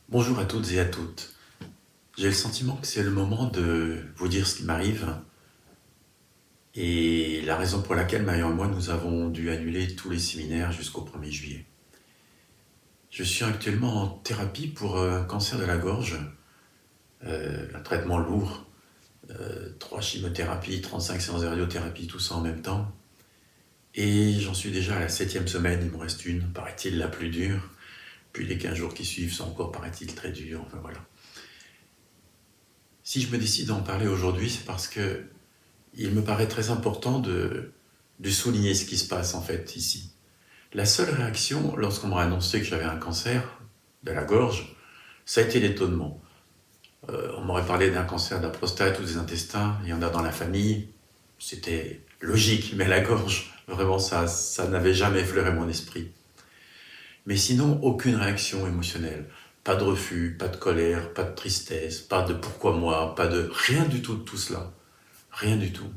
Bonjour à toutes et à toutes. J'ai le sentiment que c'est le moment de vous dire ce qui m'arrive et la raison pour laquelle Marion et moi nous avons dû annuler tous les séminaires jusqu'au 1er juillet. Je suis actuellement en thérapie pour un cancer de la gorge, un traitement lourd, 3 chimiothérapies, 35 séances de radiothérapie, tout ça en même temps. Et j'en suis déjà à la 7e semaine, il me reste une, paraît-il la plus dure. Puis les 15 jours qui suivent sont encore, paraît-il, très durs, enfin voilà. Si je me décide d'en parler aujourd'hui, c'est parce que il me paraît très important de souligner ce qui se passe en fait ici. La seule réaction, lorsqu'on m'a annoncé que j'avais un cancer de la gorge, ça a été l'étonnement. On m'aurait parlé d'un cancer de la prostate ou des intestins, il y en a dans la famille, c'était logique, mais la gorge, vraiment ça n'avait jamais effleuré mon esprit. Mais sinon, aucune réaction émotionnelle. Pas de refus, pas de colère, pas de tristesse, pas de pourquoi moi, pas de rien du tout de tout cela. Rien du tout.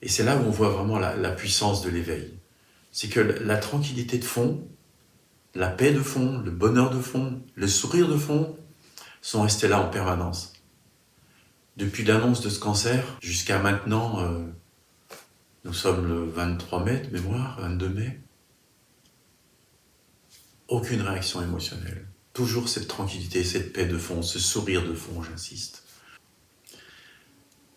Et c'est là où on voit vraiment la puissance de l'éveil. C'est que la tranquillité de fond, la paix de fond, le bonheur de fond, le sourire de fond sont restés là en permanence. Depuis l'annonce de ce cancer jusqu'à maintenant, nous sommes le 23 mai de mémoire, 22 mai, aucune réaction émotionnelle. Toujours cette tranquillité, cette paix de fond, ce sourire de fond, j'insiste.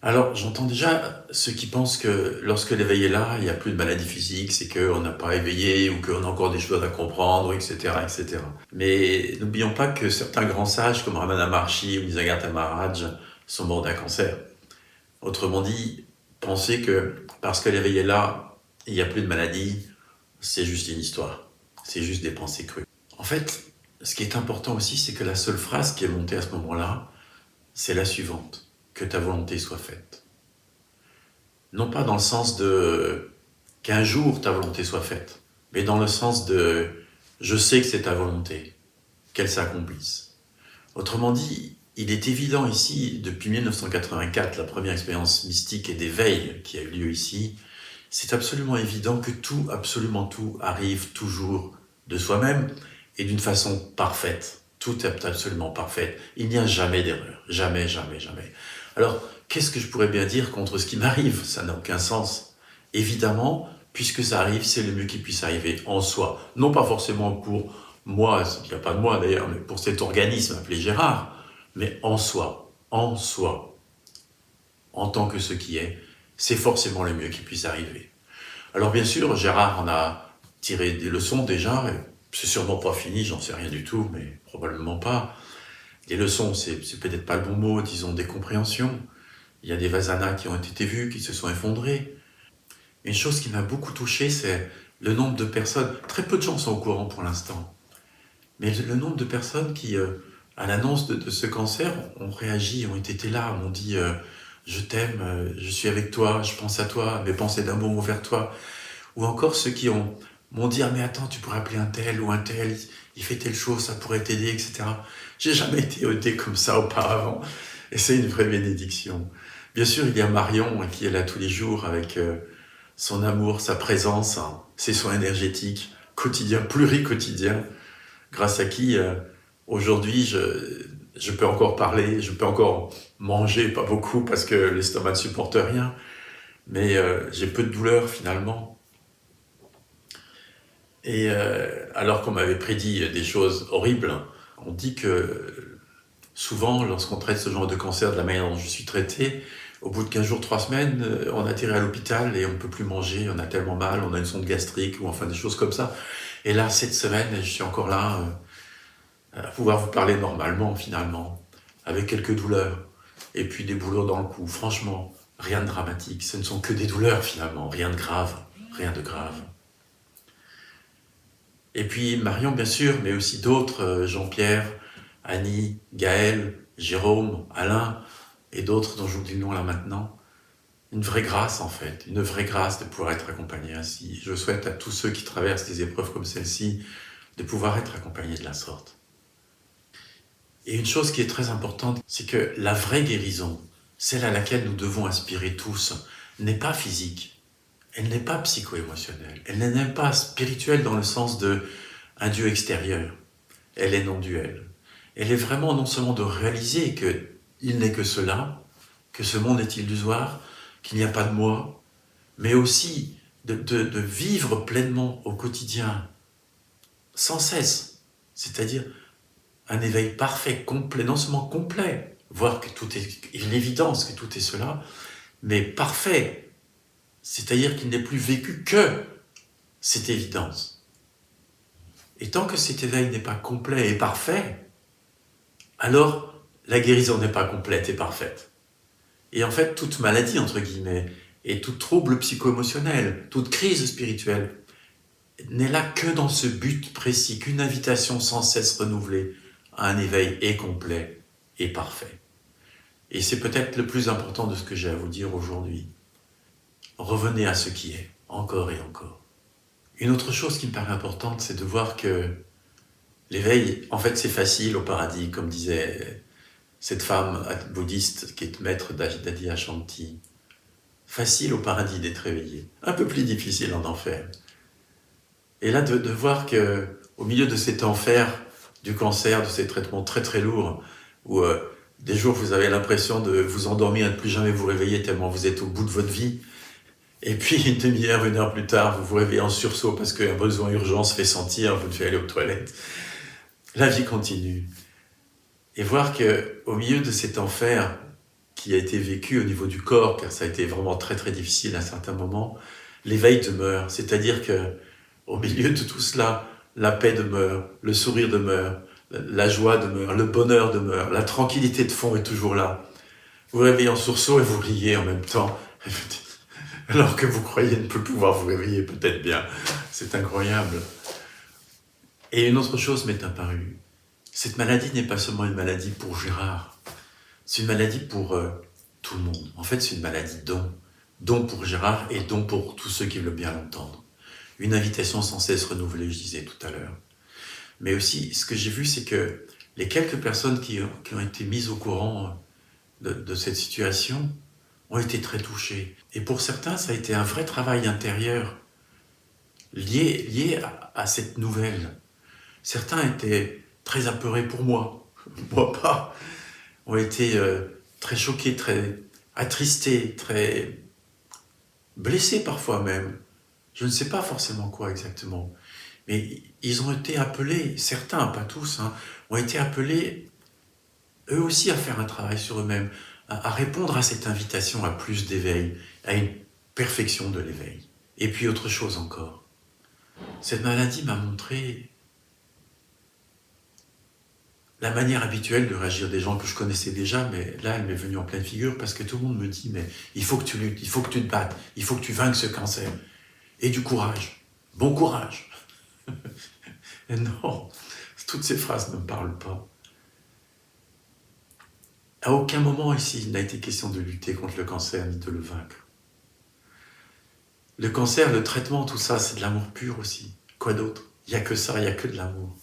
Alors, j'entends déjà ceux qui pensent que lorsque l'éveil est là, il n'y a plus de maladie physique, c'est qu'on n'a pas éveillé ou qu'on a encore des choses à comprendre, etc., etc. Mais n'oublions pas que certains grands sages comme Ramana Maharshi ou Nisargadatta Maharaj sont morts d'un cancer. Autrement dit, penser que parce que l'éveil est là, il n'y a plus de maladie, c'est juste une histoire. C'est juste des pensées crues. En fait, ce qui est important aussi, c'est que la seule phrase qui est montée à ce moment-là, c'est la suivante. Que ta volonté soit faite. Non pas dans le sens de qu'un jour ta volonté soit faite, mais dans le sens de je sais que c'est ta volonté, qu'elle s'accomplisse. Autrement dit, il est évident ici, depuis 1984, la première expérience mystique et d'éveil qui a eu lieu ici, c'est absolument évident que tout, absolument tout, arrive toujours de soi-même et d'une façon parfaite. Tout est absolument parfait. Il n'y a jamais d'erreur. Jamais, jamais, jamais. Alors, qu'est-ce que je pourrais bien dire contre ce qui m'arrive? Ça n'a aucun sens. Évidemment, puisque ça arrive, c'est le mieux qui puisse arriver en soi. Non pas forcément pour moi, il n'y a pas de moi d'ailleurs, mais pour cet organisme appelé Gérard, mais en soi, en tant que ce qui est, c'est forcément le mieux qui puisse arriver. Alors bien sûr, Gérard en a tiré des leçons déjà, et c'est sûrement pas fini, j'en sais rien du tout, mais probablement pas. Des leçons, c'est peut-être pas le bon mot, disons des compréhensions. Il y a des vasanas qui ont été vus, qui se sont effondrés. Une chose qui m'a beaucoup touché, c'est le nombre de personnes, très peu de gens sont au courant pour l'instant, mais le nombre de personnes qui, à l'annonce de ce cancer, ont réagi, ont été là, m'ont dit je t'aime, je suis avec toi, je pense à toi, mes pensées d'amour vont vers toi. Ou encore ceux qui m'ont dit ah mais attends, tu pourrais appeler un tel ou un tel, il fait telle chose, ça pourrait t'aider, etc. J'ai jamais été aidé comme ça auparavant, et c'est une vraie bénédiction. Bien sûr, il y a Marion qui est là tous les jours avec son amour, sa présence, hein, ses soins énergétiques, quotidiens, pluriquotidiens, grâce à qui aujourd'hui je peux encore parler, je peux encore manger, pas beaucoup parce que l'estomac ne supporte rien, mais j'ai peu de douleur finalement. Et alors qu'on m'avait prédit des choses horribles, on dit que souvent, lorsqu'on traite ce genre de cancer de la manière dont je suis traité, au bout de 15 jours, 3 semaines, on atterrit à l'hôpital et on ne peut plus manger, on a tellement mal, on a une sonde gastrique ou enfin des choses comme ça. Et là, cette semaine, je suis encore là à pouvoir vous parler normalement finalement, avec quelques douleurs et puis des bouleurs dans le cou. Franchement, rien de dramatique, ce ne sont que des douleurs finalement, rien de grave, rien de grave. Et puis Marion, bien sûr, mais aussi d'autres, Jean-Pierre, Annie, Gaël, Jérôme, Alain, et d'autres dont j'oublie le nom là maintenant. Une vraie grâce en fait, une vraie grâce de pouvoir être accompagné ainsi. Je souhaite à tous ceux qui traversent des épreuves comme celle-ci de pouvoir être accompagnés de la sorte. Et une chose qui est très importante, c'est que la vraie guérison, celle à laquelle nous devons aspirer tous, n'est pas physique. Elle n'est pas psycho-émotionnelle, elle n'est même pas spirituelle dans le sens de un Dieu extérieur. Elle est non-duelle. elle est vraiment non seulement de réaliser qu'il n'est que cela, que ce monde est illusoire, qu'il n'y a pas de moi, mais aussi de vivre pleinement au quotidien, sans cesse, c'est-à-dire un éveil parfait, complet, non seulement complet, voir que tout est une évidence, que tout est cela, mais parfait, c'est-à-dire qu'il n'est plus vécu que cette évidence. Et tant que cet éveil n'est pas complet et parfait, alors la guérison n'est pas complète et parfaite. Et en fait, toute maladie, entre guillemets, et tout trouble psycho-émotionnel, toute crise spirituelle, n'est là que dans ce but précis, qu'une invitation sans cesse renouvelée à un éveil et complet et parfait. Et c'est peut-être le plus important de ce que j'ai à vous dire aujourd'hui. Revenez à ce qui est, encore et encore. Une autre chose qui me paraît importante, c'est de voir que l'éveil, en fait, c'est facile au paradis, comme disait cette femme bouddhiste qui est maître d'Adi Ashanti. Facile au paradis d'être éveillé, un peu plus difficile en enfer. Et là, de voir que au milieu de cet enfer du cancer, de ces traitements très très lourds, où des jours vous avez l'impression de vous endormir et de plus jamais vous réveiller tellement vous êtes au bout de votre vie, et puis une demi-heure, une heure plus tard, vous vous réveillez en sursaut parce qu'un besoin urgent se fait sentir, vous devez aller aux toilettes. La vie continue. Et voir que au milieu de cet enfer qui a été vécu au niveau du corps, car ça a été vraiment très très difficile à certains moments, l'éveil demeure. C'est-à-dire que au milieu de tout cela, la paix demeure, le sourire demeure, la joie demeure, le bonheur demeure, la tranquillité de fond est toujours là. Vous vous réveillez en sursaut et vous riez en même temps, alors que vous croyez ne plus pouvoir vous réveiller peut-être bien. C'est incroyable. Et une autre chose m'est apparue. Cette maladie n'est pas seulement une maladie pour Gérard, c'est une maladie pour tout le monde. En fait, c'est une maladie don. Don pour Gérard et don pour tous ceux qui veulent bien l'entendre. Une invitation sans cesse renouvelée, je disais tout à l'heure. Mais aussi, ce que j'ai vu, c'est que les quelques personnes qui ont été mises au courant de cette situation ont été très touchées. Et pour certains, ça a été un vrai travail intérieur lié à cette nouvelle. Certains étaient très apeurés pour moi pas, ont été très choqués, très attristés, très blessés parfois même. Je ne sais pas forcément quoi exactement. Mais ils ont été appelés, certains, pas tous, ont été appelés eux aussi à faire un travail sur eux-mêmes, à répondre à cette invitation à plus d'éveil, à une perfection de l'éveil. Et puis autre chose encore. Cette maladie m'a montré la manière habituelle de réagir des gens que je connaissais déjà, mais là, elle m'est venue en pleine figure parce que tout le monde me dit « mais il faut que tu luttes, il faut que tu te battes, il faut que tu vainques ce cancer. Et du courage. Bon courage. » Et non, toutes ces phrases ne me parlent pas. À aucun moment ici, il n'a été question de lutter contre le cancer ni de le vaincre. Le cancer, le traitement, tout ça, c'est de l'amour pur aussi. Quoi d'autre? Il n'y a que ça, il n'y a que de l'amour.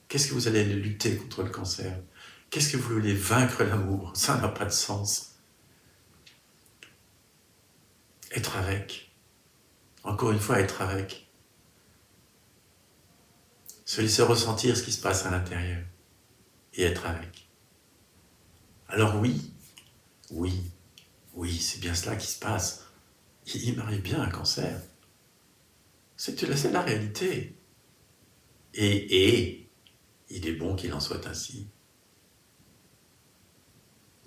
Qu'est-ce que vous allez lutter contre le cancer? Qu'est-ce que vous voulez vaincre l'amour? Ça n'a pas de sens. Être avec. Encore une fois, être avec. Se laisser ressentir ce qui se passe à l'intérieur. Et être avec. Alors oui, c'est bien cela qui se passe. Il m'arrive bien un cancer. C'est la réalité. Et il est bon qu'il en soit ainsi.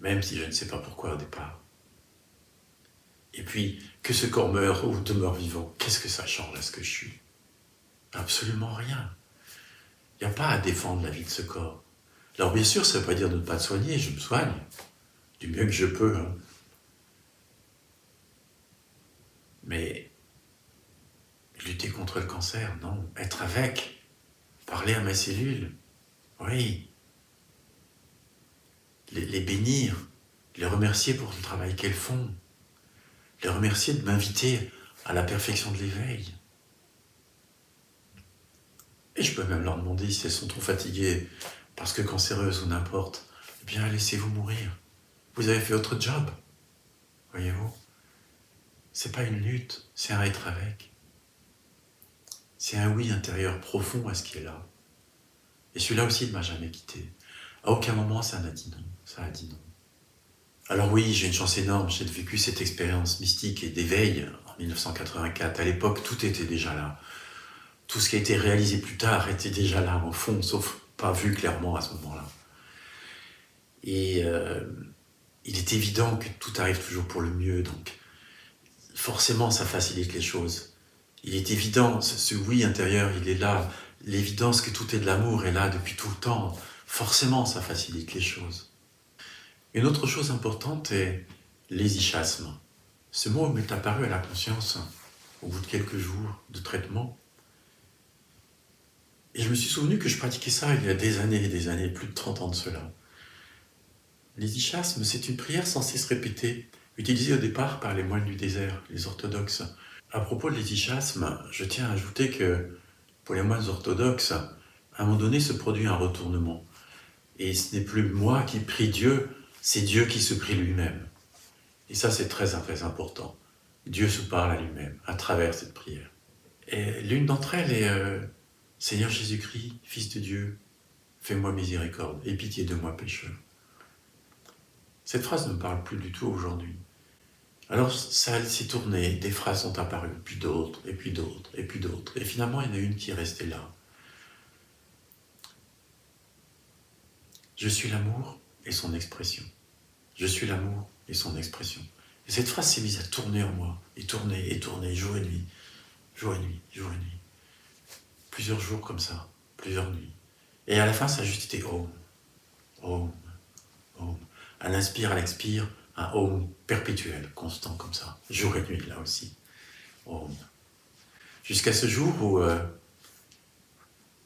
Même si je ne sais pas pourquoi au départ. Et puis, que ce corps meure ou demeure vivant, qu'est-ce que ça change à ce que je suis? Absolument rien. Il n'y a pas à défendre la vie de ce corps. Alors bien sûr, ça ne veut pas dire de ne pas te soigner, je me soigne, du mieux que je peux. Mais lutter contre le cancer, non. Être avec, parler à mes cellules, oui. Les bénir, les remercier pour le travail qu'elles font, les remercier de m'inviter à la perfection de l'éveil. Et je peux même leur demander si elles sont trop fatiguées, parce que cancéreuses ou n'importe, eh bien laissez-vous mourir. Vous avez fait votre job, voyez-vous. C'est pas une lutte, c'est un être avec. C'est un oui intérieur profond à ce qui est là. Et celui-là aussi ne m'a jamais quitté. À aucun moment ça n'a dit non, ça a dit non. Alors oui, j'ai une chance énorme, j'ai vécu cette expérience mystique et d'éveil en 1984. À l'époque, tout était déjà là. Tout ce qui a été réalisé plus tard était déjà là, au fond, sauf pas vu clairement à ce moment-là. Et il est évident que tout arrive toujours pour le mieux, donc forcément ça facilite les choses. Il est évident, ce oui intérieur, il est là. L'évidence que tout est de l'amour est là depuis tout le temps. Forcément, ça facilite les choses. Une autre chose importante est l'hésychasme. Ce mot m'est apparu à la conscience au bout de quelques jours de traitement. Et je me suis souvenu que je pratiquais ça il y a des années, plus de 30 ans de cela. L'hésychasme, c'est une prière sans cesse répétée, utilisée au départ par les moines du désert, les orthodoxes. À propos de l'hésychasme, je tiens à ajouter que pour les moines orthodoxes, à un moment donné se produit un retournement. Et ce n'est plus moi qui prie Dieu, c'est Dieu qui se prie lui-même. Et ça, c'est très, très important. Dieu se parle à lui-même à travers cette prière. Et l'une d'entre elles est Seigneur Jésus-Christ, Fils de Dieu, fais-moi miséricorde et pitié de moi pécheur. Cette phrase ne me parle plus du tout aujourd'hui. Alors ça s'est tourné, des phrases sont apparues, puis d'autres, et puis d'autres, et puis d'autres. Et finalement, il y en a une qui est restée là. Je suis l'amour et son expression. Je suis l'amour et son expression. Et cette phrase s'est mise à tourner en moi, et tourner, jour et nuit, jour et nuit, jour et nuit. Plusieurs jours comme ça, plusieurs nuits. Et à la fin, ça a juste été Om, Om, Om. À l'inspire, à l'expire, un Om perpétuel, constant comme ça, jour et nuit là aussi. Om. Jusqu'à ce jour où,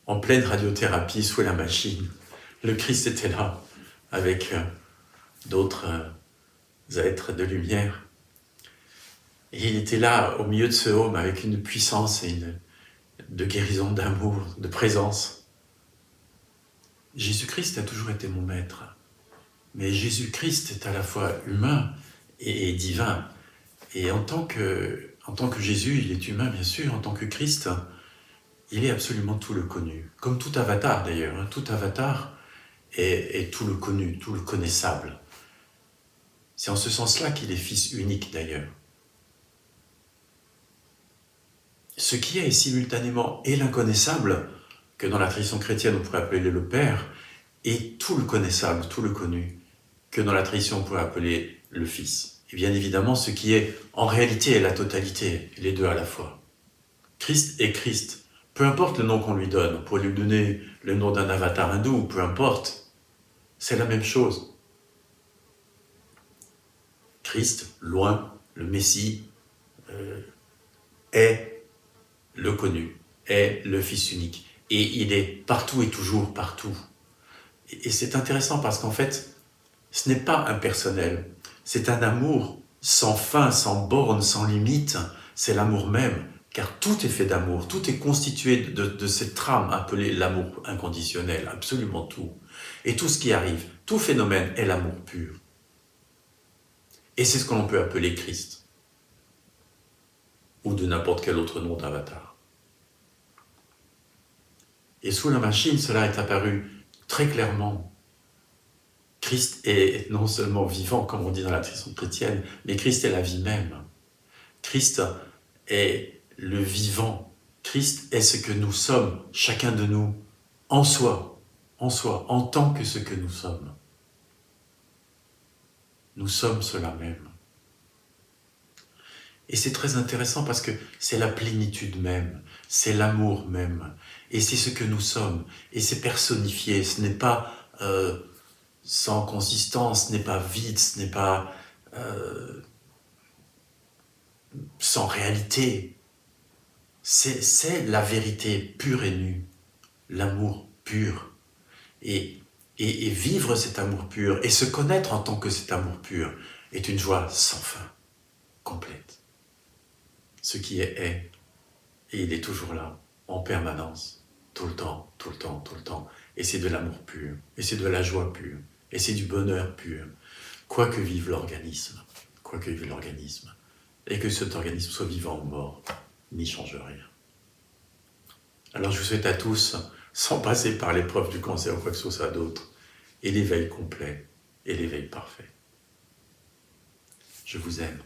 en pleine radiothérapie sous la machine, le Christ était là, avec d'autres êtres de lumière. Et il était là, au milieu de ce Om, avec une puissance et de guérison, d'amour, de présence. Jésus-Christ a toujours été mon maître. Mais Jésus-Christ est à la fois humain et divin. Et en tant que Jésus, il est humain bien sûr, en tant que Christ, il est absolument tout le connu. Comme tout avatar d'ailleurs, tout avatar est tout le connu, tout le connaissable. C'est en ce sens-là qu'il est fils unique d'ailleurs. Ce qui est simultanément et l'inconnaissable, que dans la tradition chrétienne on pourrait appeler le Père, et tout le connaissable, tout le connu, que dans la tradition on pourrait appeler le Fils. Et bien évidemment, ce qui est en réalité est la totalité, les deux à la fois. Christ est Christ. Peu importe le nom qu'on lui donne, on pourrait lui donner le nom d'un avatar hindou, peu importe, c'est la même chose. Christ, loin, le Messie, est le connu, est le Fils unique. Et il est partout et toujours partout. Et c'est intéressant parce qu'en fait, ce n'est pas impersonnel. C'est un amour sans fin, sans borne, sans limite. C'est l'amour même, car tout est fait d'amour. Tout est constitué de cette trame appelée l'amour inconditionnel, absolument tout. Et tout ce qui arrive, tout phénomène est l'amour pur. Et c'est ce que l'on peut appeler Christ. Ou de n'importe quel autre nom d'avatar. Et sous la machine, cela est apparu très clairement. Christ est non seulement vivant, comme on dit dans la tradition chrétienne, mais Christ est la vie même. Christ est le vivant. Christ est ce que nous sommes, chacun de nous, en soi, en tant que ce que nous sommes. Nous sommes cela même. Et c'est très intéressant parce que c'est la plénitude même, c'est l'amour même, et c'est ce que nous sommes, et c'est personnifié, ce n'est pas sans consistance, ce n'est pas vide, ce n'est pas sans réalité. C'est la vérité pure et nue, l'amour pur. Et vivre cet amour pur, et se connaître en tant que cet amour pur, est une joie sans fin, complète. Ce qui est, et il est toujours là, en permanence, tout le temps, tout le temps, tout le temps. Et c'est de l'amour pur, et c'est de la joie pure, et c'est du bonheur pur, quoi que vive l'organisme, et que cet organisme soit vivant ou mort, n'y change rien. Alors je vous souhaite à tous, sans passer par l'épreuve du cancer ou quoi que ce soit d'autre, et l'éveil complet et l'éveil parfait. Je vous aime.